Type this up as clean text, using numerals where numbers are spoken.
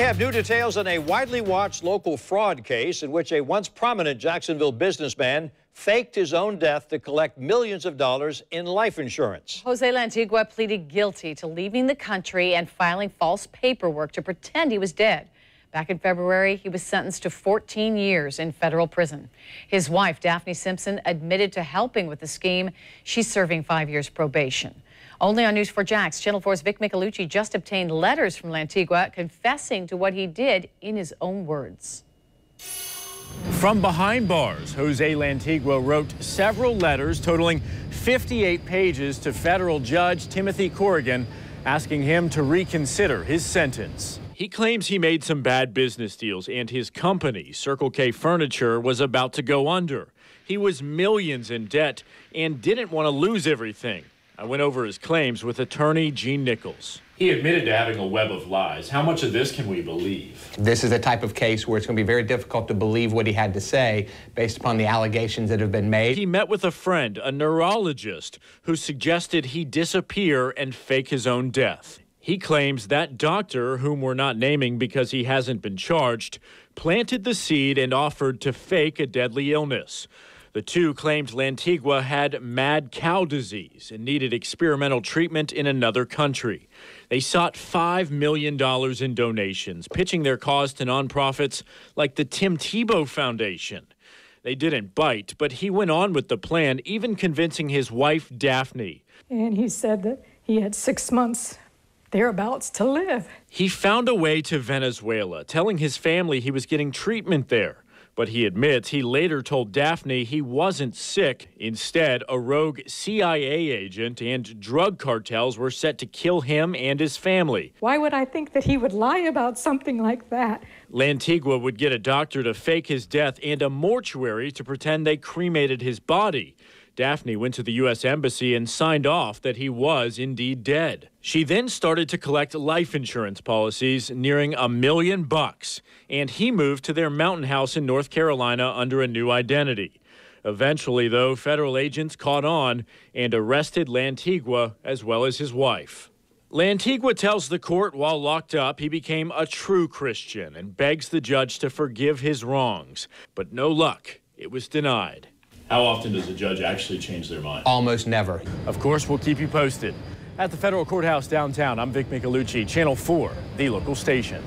have new details on a widely watched local fraud case in which a once prominent Jacksonville businessman faked his own death to collect millions of dollars in life insurance. Jose Lantigua pleaded guilty to leaving the country and filing false paperwork to pretend he was dead. Back in February, he was sentenced to 14 years in federal prison. His wife, Daphne Simpson, admitted to helping with the scheme. She's serving 5 years probation. Only on News 4 Jax, Channel 4's Vic Michelucci just obtained letters from Lantigua confessing to what he did in his own words. From behind bars, Jose Lantigua wrote several letters totaling 58 pages to federal judge Timothy Corrigan, asking him to reconsider his sentence. He claims he made some bad business deals and his company, Circle K Furniture, was about to go under. He was millions in debt and didn't want to lose everything. I went over his claims with attorney Gene Nichols. He admitted to having a web of lies. How much of this can we believe? This is a type of case where it's going to be very difficult to believe what he had to say based upon the allegations that have been made. He met with a friend, a neurologist, who suggested he disappear and fake his own death. He claims that doctor, whom we're not naming because he hasn't been charged, planted the seed and offered to fake a deadly illness. The two claimed Lantigua had mad cow disease and needed experimental treatment in another country. They sought $5 million in donations, pitching their cause to nonprofits like the Tim Tebow Foundation. They didn't bite, but he went on with the plan, even convincing his wife, Daphne. And he said that he had 6 months thereabouts to live. He found a way to Venezuela, telling his family he was getting treatment there. But he admits he later told Daphne he wasn't sick. Instead, a rogue CIA agent and drug cartels were set to kill him and his family. Why would I think that he would lie about something like that? Lantigua would get a doctor to fake his death and a mortuary to pretend they cremated his body. Daphne went to the U.S. Embassy and signed off that he was indeed dead. She then started to collect life insurance policies nearing $1 million, and he moved to their mountain house in North Carolina under a new identity. Eventually, though, federal agents caught on and arrested Lantigua as well as his wife. Lantigua tells the court while locked up he became a true Christian and begs the judge to forgive his wrongs. But no luck. It was denied. How often does a judge actually change their mind? Almost never. Of course, we'll keep you posted. At the federal courthouse downtown, I'm Vic Michelucci, Channel 4, the local station.